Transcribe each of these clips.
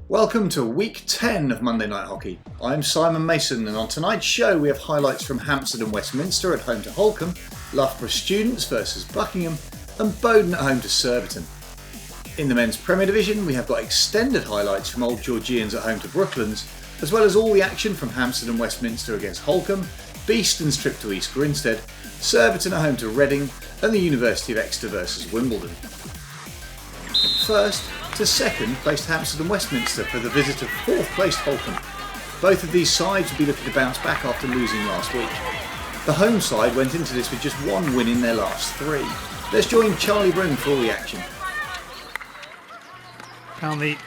Welcome to week 10 of Monday Night Hockey. I'm Simon Mason, and on tonight's show we have highlights from Hampstead and Westminster at home to Holcomb, Loughborough Students versus Buckingham, and Bowden at home to Surbiton. In the men's Premier Division we have got extended highlights from Old Georgians at home to Brooklands, as well as all the action from Hampstead and Westminster against Holcomb, Beeston's trip to East Grinstead, Surbiton at home to Reading, and the University of Exeter versus Wimbledon. First to second placed Hampstead and Westminster for the visit of fourth placed Holcomb. Both of these sides would be looking to bounce back after losing last week. The home side went into this with just one win in their last three. Let's join Charlie Bryn for all the action. Down the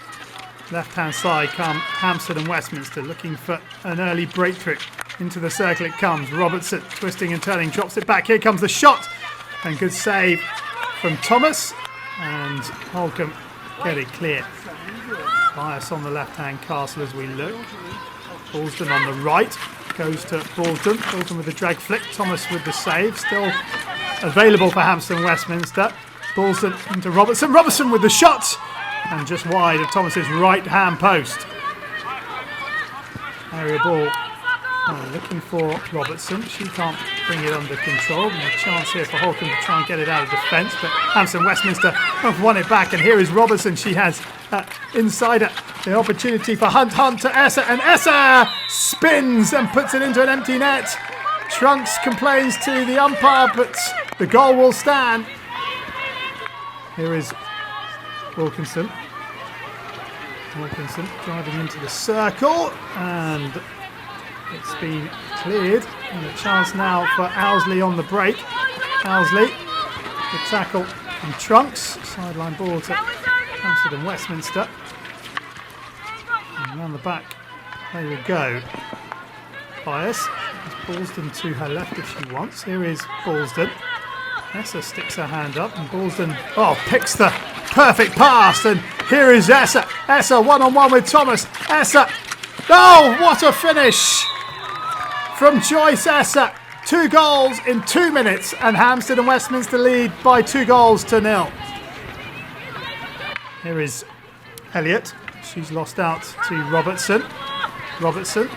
left-hand side come Hampstead and Westminster, looking for an early breakthrough. Into the circle it comes. Robertson twisting and turning, drops it back. Here comes the shot, and good save from Thomas, and Holcomb get it clear. Bias on the left-hand castle as we look. Beeston on the right, goes to Beeston. Beeston with the drag flick. Thomas with the save, still available for Hampstead and Westminster. Beeston into Robertson. Robertson with the shot, and just wide of Thomas's right-hand post. Aerial ball. Looking for Robertson. She can't bring it under control. And a chance here for Holcomb to try and get it out of defence, but Hampstead and Westminster have won it back. And here is Robertson. She has inside her the opportunity for Hunt to Esser, and Esser spins and puts it into an empty net. Trunks complains to the umpire, but the goal will stand. Here is Wilkinson driving into the circle, and it's been cleared, and a chance now for Owsley on the break. Owsley, the tackle from Trunks, sideline ball to Hampstead and Westminster. And around the back, there we go. Bias, Beeston to her left if she wants. Here is Beeston. Esser sticks her hand up, and Beeston picks the perfect pass, and here is Esser. Esser one-on-one with Thomas. Esser, what a finish from Joyce Esser. 2 goals in 2 minutes, and Hampstead and Westminster lead by 2-0. Here is Elliott. She's lost out to Robertson. Robertson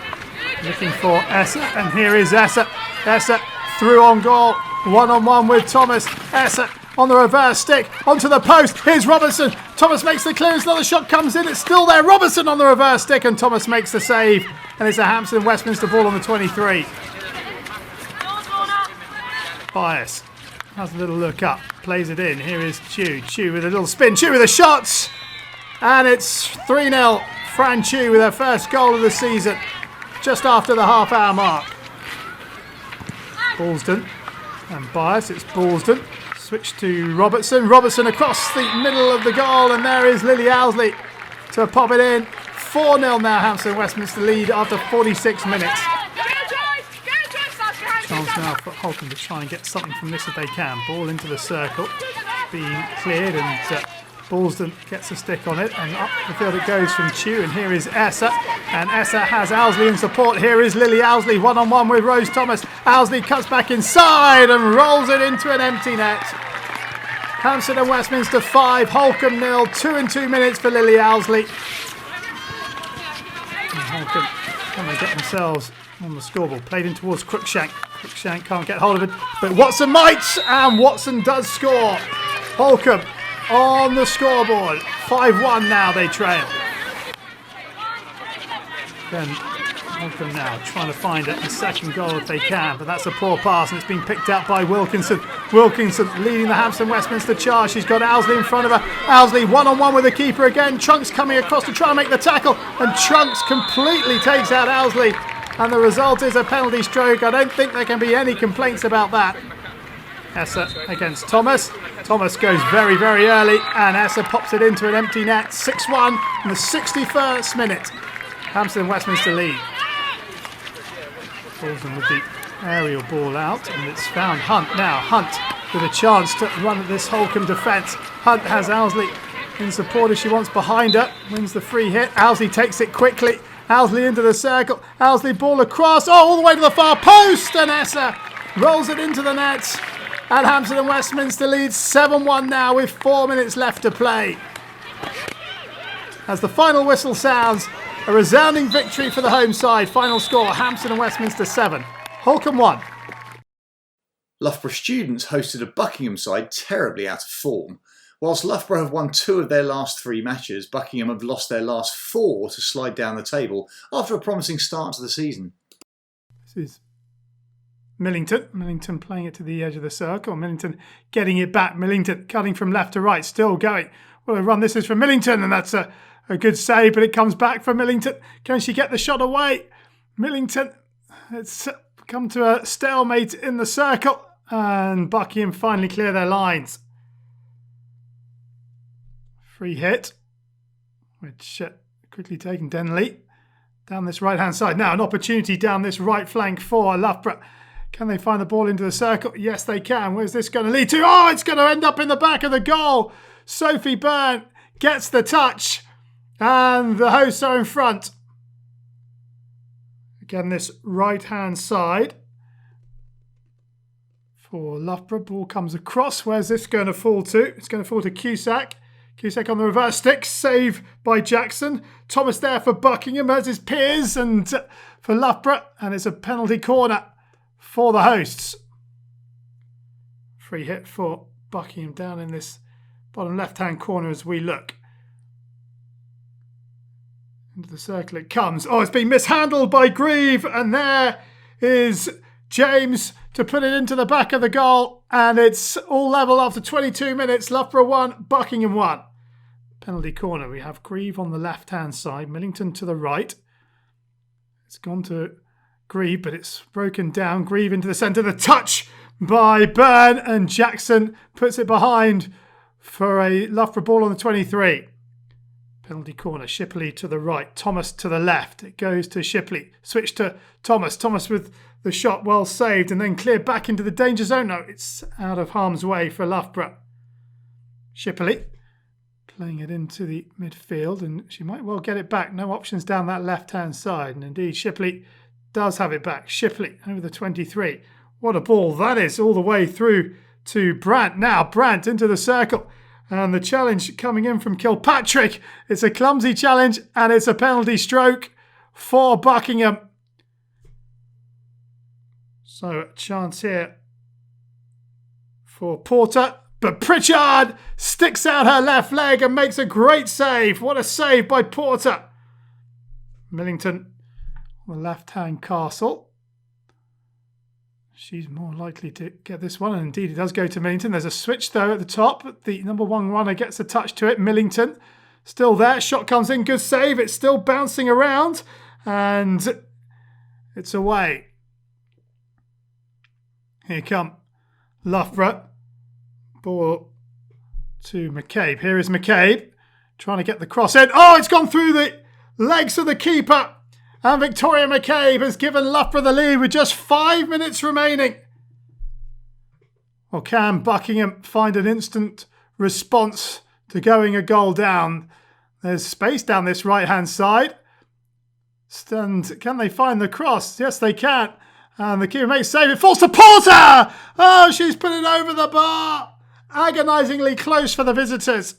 looking for Esser, and here is Esser. Esser through on goal, one-on-one with Thomas. Esser on the reverse stick, onto the post. Here's Robertson. Thomas makes the clearance. Another shot comes in. It's still there. Robertson on the reverse stick, and Thomas makes the save. And it's a Hampstead and Westminster ball on the 23. Bias has a little look up, plays it in. Here is Chu. Chu with a little spin. Chu with a shot. And it's 3-0. Fran Chu with her first goal of the season, just after the half-hour mark. Beeston and Bias. It's Beeston. Switch to Robertson. Robertson across the middle of the goal, and there is Lily Owsley to pop it in. 4-0 now, Hampstead and Westminster lead after 46 minutes. Chance now for Holcomb to try and get something from this if they can. Ball into the circle, being cleared, and Beeston gets a stick on it, and up the field it goes from Chu, and here is Esser, and Esser has Owsley in support. Here is Lily Owsley, one-on-one with Rose Thomas. Owsley cuts back inside and rolls it into an empty net. Hampstead and Westminster 5, Holcomb 0, 2 in 2 minutes for Lily Owsley. And Holcomb can they get themselves on the scoreboard. Played in towards Cruikshank. Cruikshank can't get hold of it, but Watson might, and Watson does score. Holcomb on the scoreboard. 5-1 now, they trail. Then Holcomb now trying to find a second goal if they can, but that's a poor pass, and it's been picked out by Wilkinson. Wilkinson leading the Hampstead and Westminster charge. She's got Owsley in front of her. Owsley one-on-one with the keeper again. Trunks coming across to try and make the tackle, and Trunks completely takes out Owsley, and the result is a penalty stroke. I don't think there can be any complaints about that. Esser against Thomas. Thomas goes very, very early, and Esser pops it into an empty net. 6-1 in the 61st minute. Hampstead and Westminster lead. Beeston with the aerial ball out, and it's found Hunt now. Hunt with a chance to run at this Holcomb defence. Hunt has Owsley in support if she wants behind her. Wins the free hit. Owsley takes it quickly. Owsley into the circle. Owsley ball across. All the way to the far post, and Esser rolls it into the net. And Hampstead and Westminster leads 7-1 now with 4 minutes left to play. as the final whistle sounds. A resounding victory for the home side. Final score, Hampstead and Westminster 7. Holcomb 1. Loughborough students hosted a Buckingham side terribly out of form. Whilst Loughborough have won 2 of their last 3 matches, Buckingham have lost their last 4 to slide down the table after a promising start to the season. This is Millington. Millington playing it to the edge of the circle. Millington getting it back. Millington cutting from left to right, still going. What a run this is from Millington, and that's a good save, but it comes back from Millington. Can she get the shot away? Millington, it's come to a stalemate in the circle, and Buckingham finally clear their lines. Free hit, which quickly taken Denley down this right-hand side. Now an opportunity down this right flank for Loughborough. Can they find the ball into the circle? Yes, they can. Where's this going to lead to? Oh, it's going to end up in the back of the goal. Sophie Byrne gets the touch, and the hosts are in front. Again, this right-hand side for Loughborough. Ball comes across. Where's this going to fall to? It's going to fall to Cusack. Cusack on the reverse stick, save by Jackson. Thomas there for Buckingham as his peers, and for Loughborough, and it's a penalty corner for the hosts. Free hit for Buckingham down in this bottom left-hand corner as we look. Into the circle it comes. Oh, it's been mishandled by Grieve, and there is James to put it into the back of the goal, and it's all level after 22 minutes. Loughborough 1, Buckingham 1. Penalty corner. We have Grieve on the left-hand side, Millington to the right. It's gone to Grieve, but it's broken down. Grieve into the centre. The touch by Byrne, and Jackson puts it behind for a Loughborough ball on the 23. Penalty corner. Shipley to the right. Thomas to the left. It goes to Shipley. Switch to Thomas. Thomas with the shot well saved, and then cleared back into the danger zone. No, it's out of harm's way for Loughborough. Shipley playing it into the midfield, and she might well get it back. No options down that left-hand side, and indeed Shipley does have it back. Shipley over the 23. What a ball that is, all the way through to Brandt. Now Brandt into the circle, and the challenge coming in from Kilpatrick. It's a clumsy challenge, and it's a penalty stroke for Buckingham. So a chance here for Porter, but Pritchard sticks out her left leg and makes a great save. What a save by Porter. Millington on the left-hand castle. She's more likely to get this one, and indeed it does go to Millington. There's a switch though at the top. The number 1 runner gets a touch to it. Millington still there. Shot comes in. Good save. It's still bouncing around, and it's away. Here come Loughborough. Ball to McCabe. Here is McCabe trying to get the cross in. Oh, it's gone through the legs of the keeper. And Victoria McCabe has given Loughborough the lead with just 5 minutes remaining. Well, can Buckingham find an instant response to going a goal down? There's space down this right-hand side. And can they find the cross? Yes, they can. And the keeper makes save. It falls to Porter. Oh, she's put it over the bar. Agonisingly close for the visitors.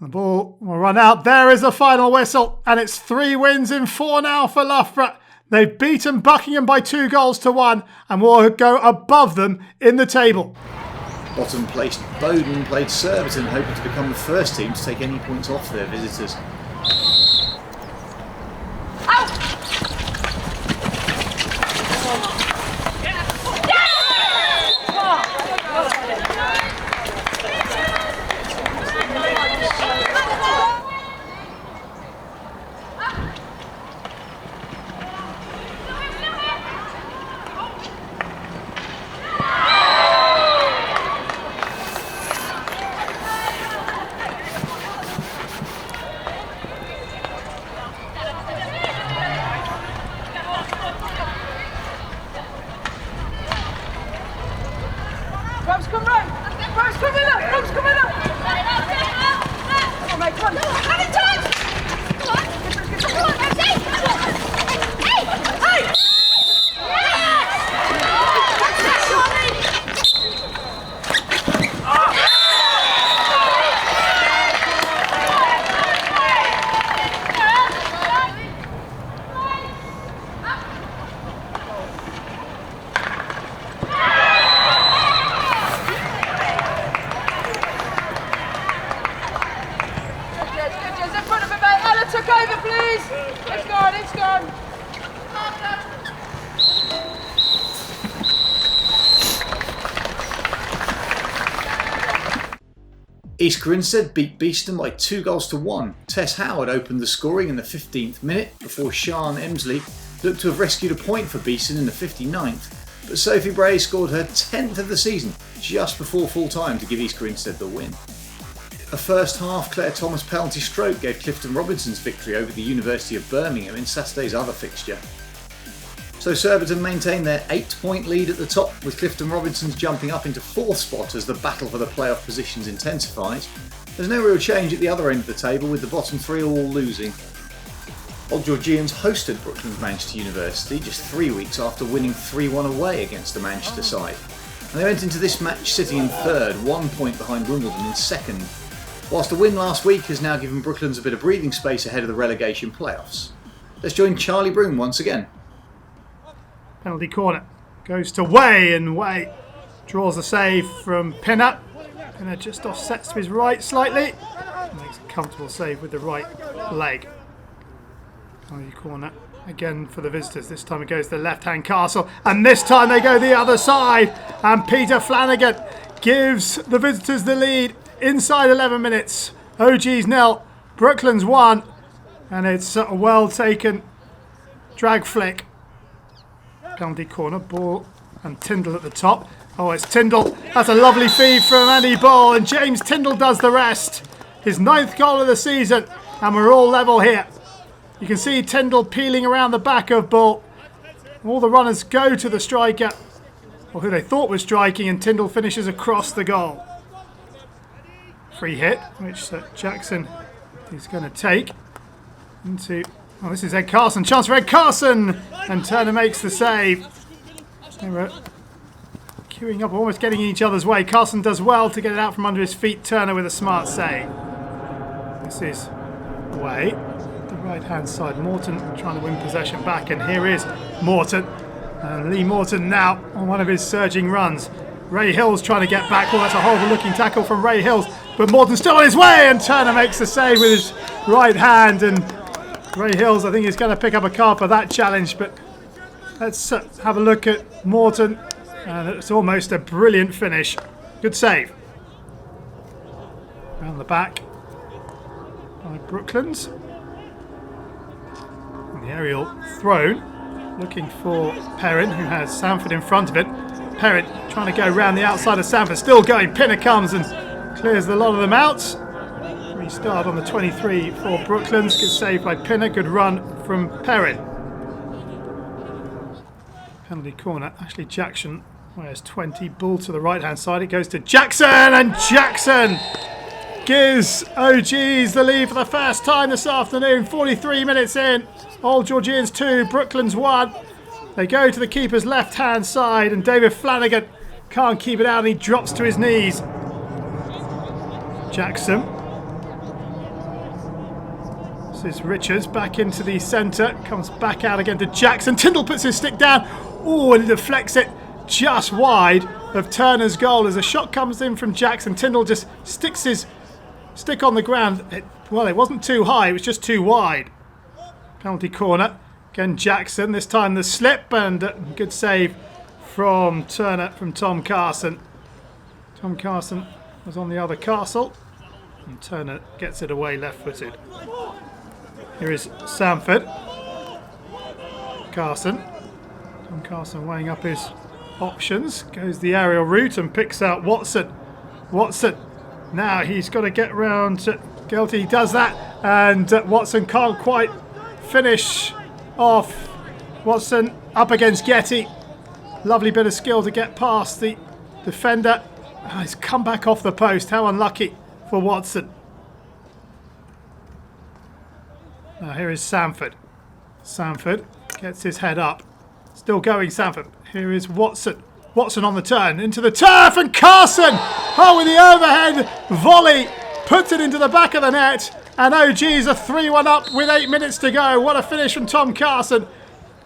The ball will run out. There is the final whistle. And it's 3 wins in 4 now for Loughborough. They've beaten Buckingham by 2 goals to 1 and will go above them in the table. Bottom placed Bowden played Surbiton, hoping to become the first team to take any points off their visitors. took over, please. It's gone, it's gone. East Grinstead beat Beeston by 2-1. Tess Howard opened the scoring in the 15th minute before Sian Emsley looked to have rescued a point for Beeston in the 59th, but Sophie Bray scored her 10th of the season just before full time to give East Grinstead the win. A first half Claire Thomas penalty stroke gave Clifton Robinson's victory over the University of Birmingham in Saturday's other fixture. So Surbiton maintained their 8-point lead at the top, with Clifton Robinson's jumping up into 4th spot as the battle for the playoff positions intensifies. There's no real change at the other end of the table, with the bottom 3 all losing. Old Georgians hosted Brooklands Manchester University just 3 weeks after winning 3-1 away against the Manchester side. And they went into this match sitting in 3rd, 1 point behind Wimbledon in 2nd. Whilst a win last week has now given Brooklands a bit of breathing space ahead of the relegation playoffs. Let's join Charlie Broom once again. Penalty corner goes to Way, and Way draws a save from Pinner. Pinner just offsets to his right slightly. Makes a comfortable save with the right leg. Penalty corner again for the visitors. This time it goes to the left-hand castle, and this time they go the other side. And Peter Flanagan gives the visitors the lead inside 11 minutes. OG's 0, Brooklands 1, and it's a well taken drag flick. Penalty corner, ball and Tyndall at the top. Oh, it's Tyndall. That's a lovely feed from Andy Ball, and James Tyndall does the rest. His 9th goal of the season, and we're all level here. You can see Tyndall peeling around the back of Ball. All the runners go to the striker, or who they thought was striking, and Tyndall finishes across the goal. Free hit, which Jackson is going to take into... Oh, this is Ed Carson. Chance for Ed Carson! And Turner makes the save. They were queuing up, almost getting in each other's way. Carson does well to get it out from under his feet. Turner with a smart save. This is Way. The right-hand side. Morton trying to win possession back. And here is Morton. And Lee Morton now on one of his surging runs. Ray Hills trying to get back. Well, that's a horrible looking tackle from Ray Hills. But Morton's still on his way. And Turner makes the save with his right hand. And Ray Hills, I think, is going to pick up a card for that challenge, but let's have a look at Morton, and it's almost a brilliant finish. Good save. Around the back by Brooklands. And the aerial thrown, looking for Perrin, who has Sanford in front of it. Perrin trying to go round the outside of Sanford, still going. Pinner comes and clears a lot of them out. Restart on the 23 for Brooklands. Good save by Pinner. Good run from Perrin. Penalty corner. Ashley Jackson wears 20. Ball to the right hand side. It goes to Jackson, and Jackson gives OGs the lead for the first time this afternoon. 43 minutes in. Old Georgians 2, Brooklands 1. They go to the keeper's left hand side, and David Flanagan can't keep it out, and he drops to his knees. Jackson. This is Richards back into the centre, comes back out again to Jackson. Tyndall puts his stick down, and he deflects it just wide of Turner's goal as a shot comes in from Jackson. Tyndall just sticks his stick on the ground. It wasn't too high, it was just too wide. Penalty corner, again Jackson, this time the slip, and good save from Turner, from Tom Carson. Tom Carson was on the other castle, and Turner gets it away left-footed. Here is Sanford. Carson. Tom Carson weighing up his options. Goes the aerial route and picks out Watson. Watson. Now he's got to get round to Gelty. He does that. And Watson can't quite finish off. Watson up against Getty. Lovely bit of skill to get past the defender. Oh, he's come back off the post. How unlucky for Watson. Now here is Sanford. Sanford gets his head up. Still going, Sanford. Here is Watson. Watson on the turn. Into the turf, and Carson! Oh, with the overhead volley. Puts it into the back of the net. And OG's a 3-1 up with 8 minutes to go. What a finish from Tom Carson.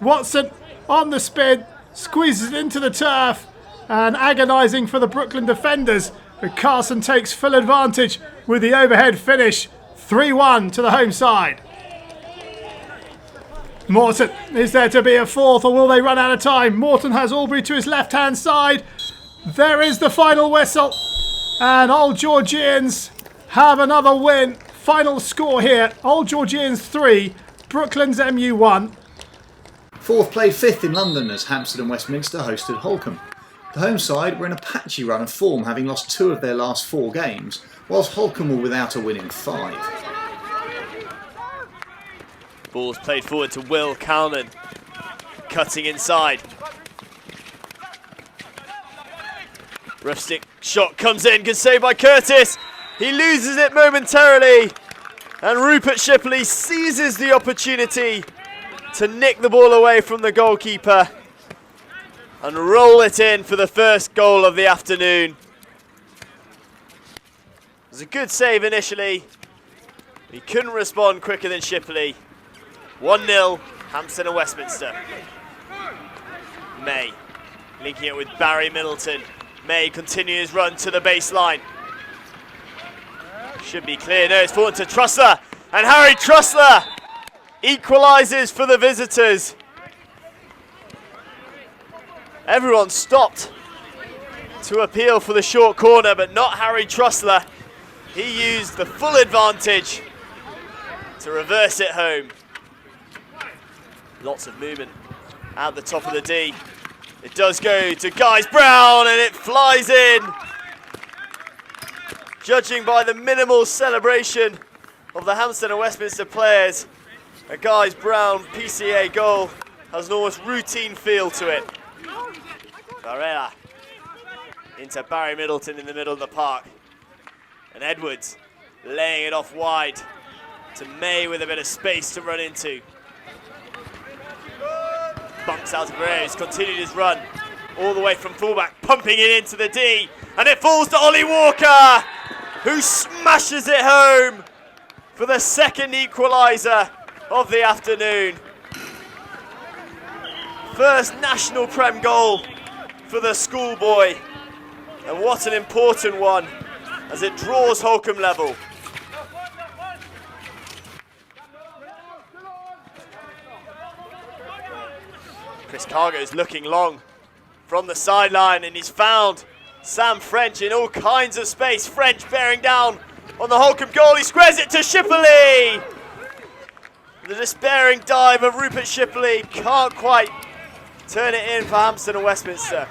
Watson on the spin. Squeezes it into the turf. And agonising for the Brooklyn defenders. But Carson takes full advantage with the overhead finish. 3-1 to the home side. Morton, is there to be a fourth or will they run out of time? Morton has Albury to his left-hand side. There is the final whistle. And Old Georgians have another win. Final score here. Old Georgians 3, Brooklands MU 1. Fourth played fifth in London as Hampstead and Westminster hosted Holcomb. The home side were in a patchy run of form, having lost 2 of their last 4 games, whilst Holcomb were without a win in 5. Ball's played forward to Will Calnan, cutting inside. Rough stick shot comes in, good save by Curtis. He loses it momentarily, and Rupert Shipley seizes the opportunity to nick the ball away from the goalkeeper and roll it in for the first goal of the afternoon. It was a good save initially. He couldn't respond quicker than Shipley. 1-0, Hampstead and Westminster. May linking it with Barry Middleton. May continues run to the baseline. Should be clear. No, it's forward to Trussler. And Harry Trussler equalises for the visitors. Everyone stopped to appeal for the short corner, but not Harry Trussler. He used the full advantage to reverse it home. Lots of movement out the top of the D. It does go to Guys Brown and it flies in. Judging by the minimal celebration of the Hampstead and Westminster players, a Guys Brown PCA goal has an almost routine feel to it. Varela into Barry Middleton in the middle of the park. And Edwards laying it off wide to May with a bit of space to run into. Bumps out of Reyes, continued his run all the way from fullback, pumping it into the D, and it falls to Ollie Walker, who smashes it home for the second equaliser of the afternoon. First national Prem goal for the schoolboy, and what an important one as it draws Holcomb level. Chris Cargo's looking long from the sideline, and he's found Sam French in all kinds of space. French bearing down on the Holcomb goal. He squares it to Shipley. The despairing dive of Rupert Shipley can't quite turn it in for Hampstead and Westminster.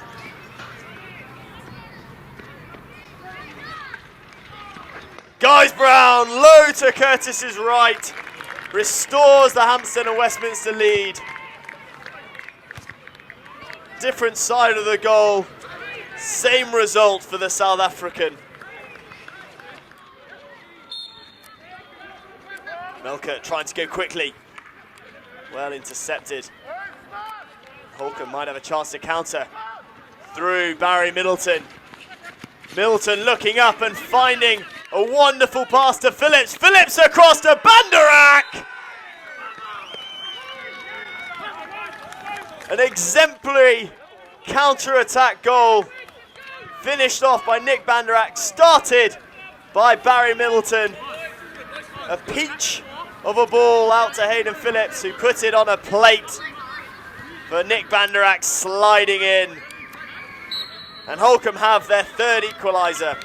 Guys Brown, low to Curtis's right, restores the Hampstead and Westminster lead. Different side of the goal, same result for the South African. Melkert trying to go quickly, well intercepted. Holcomb might have a chance to counter through Barry Middleton. Middleton looking up and finding a wonderful pass to Phillips. Phillips across to Banderak. An exemplary counter-attack goal, finished off by Nick Banderak, started by Barry Middleton. A peach of a ball out to Hayden Phillips, who put it on a plate for Nick Banderak sliding in. And Holcomb have their third equaliser.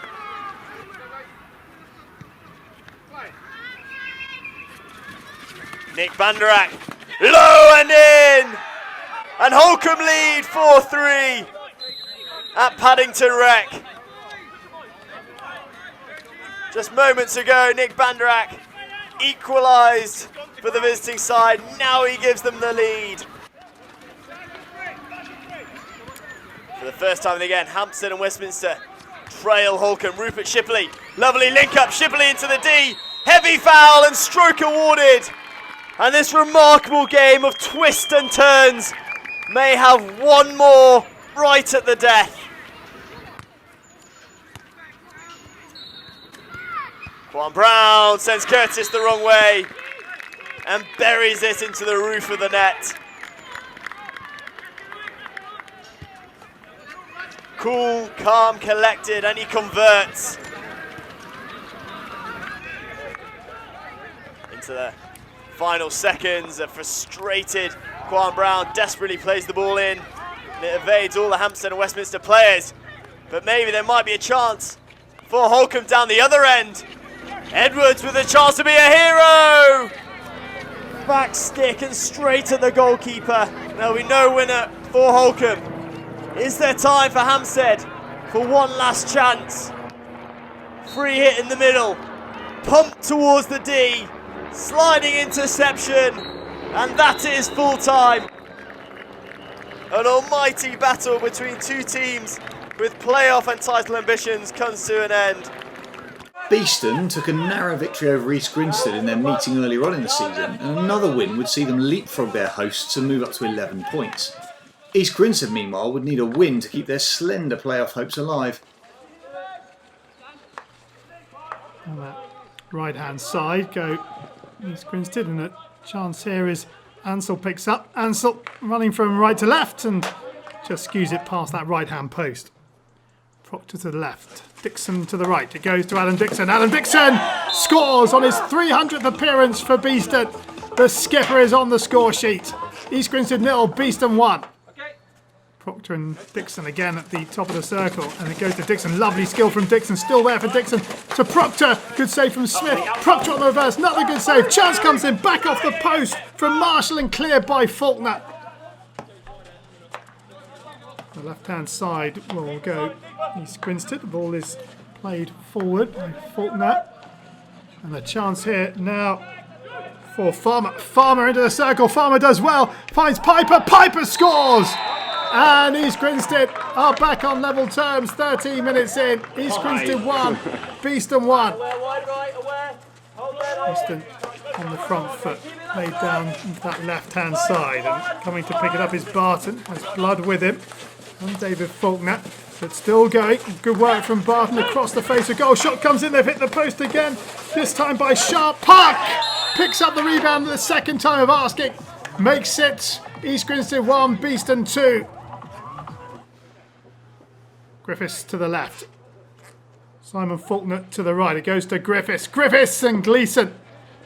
Nick Banderak, low and in! And Holcomb lead 4-3 at Paddington Rec. Just moments ago, Nick Banderak equalised for the visiting side. Now he gives them the lead. For the first time again, Hampstead and Westminster trail Holcomb. Rupert Shipley, lovely link up, Shipley into the D. Heavy foul and stroke awarded. And this remarkable game of twists and turns may have one more right at the death. Juan Brown sends Curtis the wrong way and buries it into the roof of the net. Cool, calm, collected, and he converts. Into the Final seconds, a frustrated Quan Brown desperately plays the ball in, and it evades all the Hampstead and Westminster players. But maybe there might be a chance for Holcomb down the other end. Edwards with a chance to be a hero! Back stick and straight at the goalkeeper. There'll be no winner for Holcomb. Is there time for Hampstead for one last chance? Free hit in the middle, pumped towards the D, sliding interception, and that is full time. An almighty battle between two teams with playoff and title ambitions comes to an end. Beeston took a narrow victory over East Grinstead in their meeting earlier on in the season, and another win would see them leapfrog their hosts and move up to 11 points. East Grinstead, meanwhile, would need a win to keep their slender playoff hopes alive. On that right-hand side go East Grinstead, and a chance here is Ansell picks up. Ansell running from right to left and just skews it past that right-hand post. Proctor to the left, Dixon to the right. It goes to Alan Dixon. Alan Dixon scores on his 300th appearance for Beeston. The skipper is on the score sheet. East Grinstead 0, Beeston 1. Proctor and Dixon again at the top of the circle, and it goes to Dixon. Lovely skill from Dixon, still there for Dixon to Proctor. Good save from Smith. Proctor on the reverse, another good save. Chance comes in, back off the post from Marshall and cleared by Faulkner. The left-hand side will go East Grinstead. The ball is played forward by Faulkner, and a chance here now for Farmer. Farmer into the circle. Farmer does well. Finds Piper. Piper scores. And East Grinstead are back on level terms 13 minutes in. East Grinstead 1, Beeston 1. Beeston on the front foot, laid down into that left-hand side, and coming to pick it up is Barton. Has Blood with him, and David Faulkner, but still going. Good work from Barton across the face of goal. Shot comes in, they've hit the post again, this time by Sharp. Park picks up the rebound the second time of asking. Makes it East Grinstead 1, Beeston 2. Griffiths to the left. Simon Faulkner to the right. It goes to Griffiths. Griffiths and Gleeson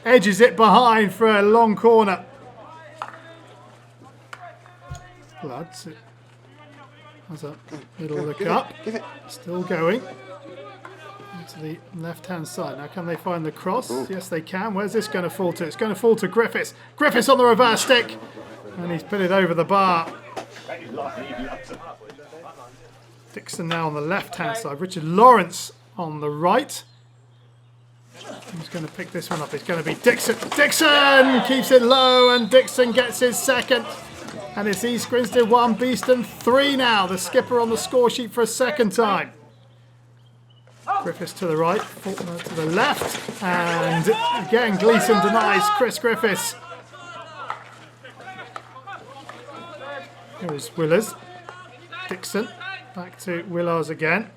edges it behind for a long corner. Blood has a little look up. Still going. To the left-hand side. Now can they find the cross? Yes, they can. Where's this going to fall to? It's going to fall to Griffiths. Griffiths on the reverse stick. And he's put it over the bar. Dixon now on the left-hand side. Richard Lawrence on the right. Who's going to pick this one up? It's going to be Dixon. Dixon keeps it low, and Dixon gets his second. And it's East Grinstead 1, Beeston 3 now. The skipper on the score sheet for a second time. Griffiths to the right, Faulkner to the left. And again, Gleeson denies Chris Griffiths. Here is Willers. Dixon. Back to Willars again.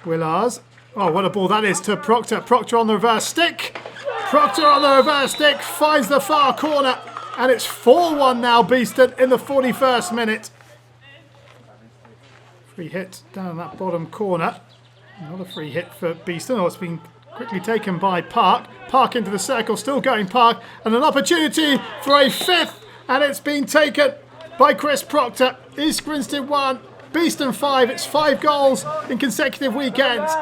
Willars. Oh, what a ball that is to Proctor. Proctor on the reverse stick. Proctor on the reverse stick finds the far corner. And it's 4-1 now, Beeston, in the 41st minute. Free hit down that bottom corner. Another free hit for Beeston. Oh, it's been quickly taken by Park. Park into the circle, still going Park. And an opportunity for a fifth. And it's been taken by Chris Proctor. East Grinstead 1. Beeston 5, it's 5 goals in consecutive weekends.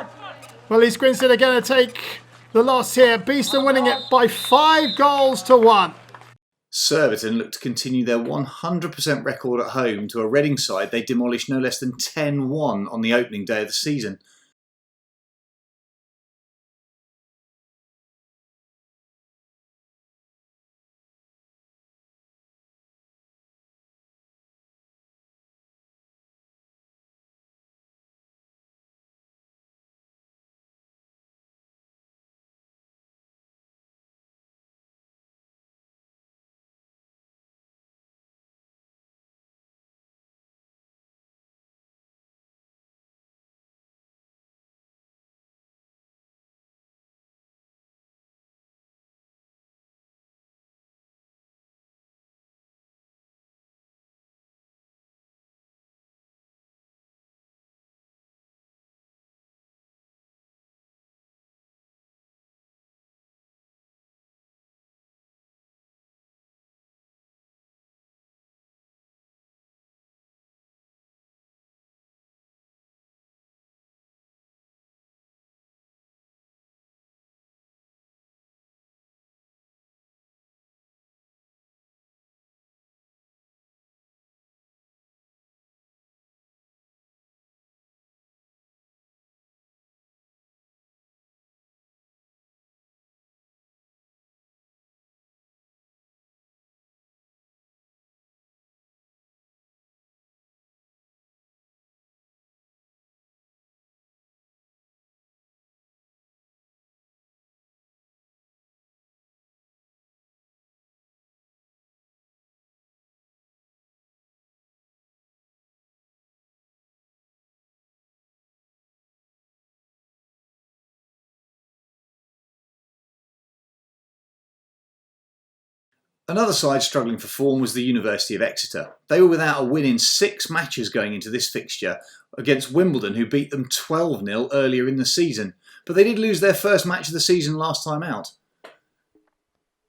Well, East Grinstead are going to take the loss here. Beeston winning it by 5 goals to 1. Surbiton look to continue their 100% record at home to a Reading side they demolished no less than 10-1 on the opening day of the season. Another side struggling for form was the University of Exeter. They were without a win in 6 matches going into this fixture against Wimbledon, who beat them 12-0 earlier in the season. But they did lose their first match of the season last time out.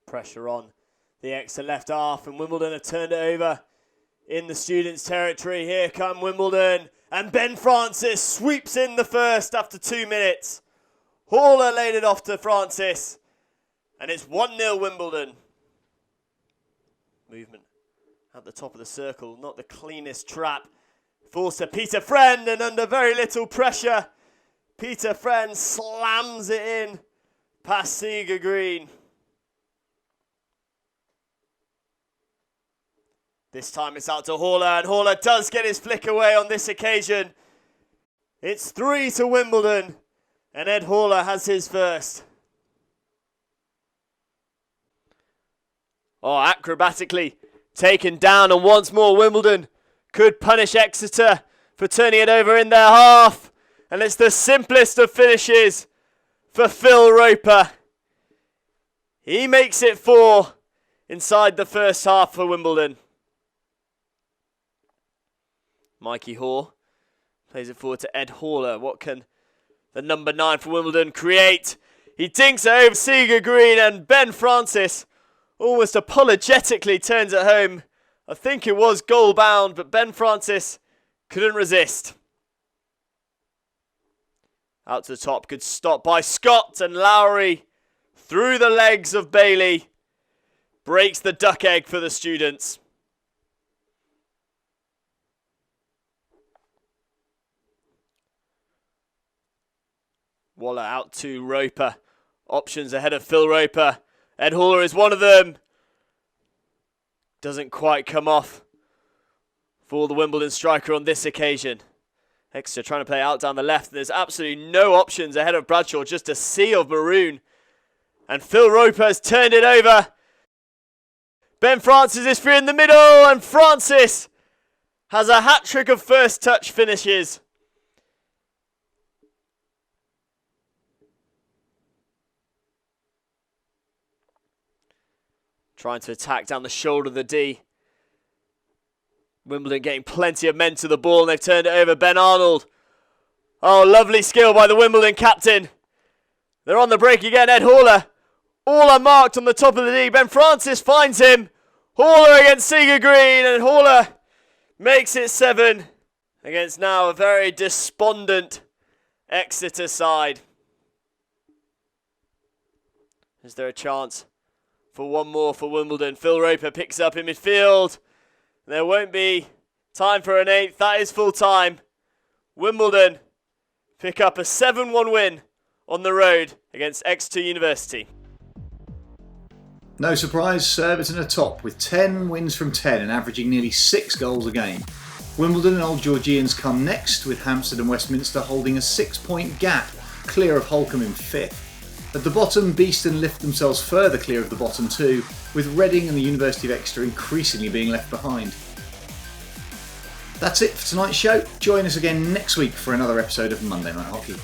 Pressure on the Exeter left half, and Wimbledon have turned it over in the students' territory. Here come Wimbledon, and Ben Francis sweeps in the first after 2 minutes. Haller laid it off to Francis, and it's 1-0 Wimbledon. Movement at the top of the circle, not the cleanest trap. Falls to Peter Friend, and under very little pressure, Peter Friend slams it in past Seager Green. This time it's out to Haller, and Haller does get his flick away on this occasion. It's 3 to Wimbledon, and Ed Haller has his first. Oh, acrobatically taken down, and once more Wimbledon could punish Exeter for turning it over in their half. And it's the simplest of finishes for Phil Roper. He makes it 4 inside the first half for Wimbledon. Mikey Hoare plays it forward to Ed Haller. What can the number 9 for Wimbledon create? He dinks it over Seager Green, and Ben Francis almost apologetically turns it home. I think it was goal bound, but Ben Francis couldn't resist. Out to the top, good stop by Scott, and Lowry through the legs of Bailey breaks the duck egg for the students. Waller out to Roper. Options ahead of Phil Roper. Ed Haller is one of them. Doesn't quite come off for the Wimbledon striker on this occasion. Exeter trying to play out down the left. There's absolutely no options ahead of Bradshaw. Just a sea of maroon. And Phil Roper has turned it over. Ben Francis is free in the middle. And Francis has a hat-trick of first touch finishes. Trying to attack down the shoulder of the D. Wimbledon getting plenty of men to the ball, and they've turned it over. Ben Arnold. Oh, lovely skill by the Wimbledon captain. They're on the break again. Ed Haller. All unmarked on the top of the D. Ben Francis finds him. Haller against Seager Green, and Haller makes it 7 against now a very despondent Exeter side. Is there a chance for one more for Wimbledon? Phil Roper picks up in midfield. There won't be time for an 8th. That is full time. Wimbledon pick up a 7-1 win on the road against Exeter University. No surprise, Surbiton are top with 10 wins from 10 and averaging nearly 6 goals a game. Wimbledon and Old Georgians come next, with Hampstead and Westminster holding a 6-point gap clear of Holcomb in 5th. At the bottom, Beeston lift themselves further clear of the bottom two, with Reading and the University of Exeter increasingly being left behind. That's it for tonight's show. Join us again next week for another episode of Monday Night Hockey.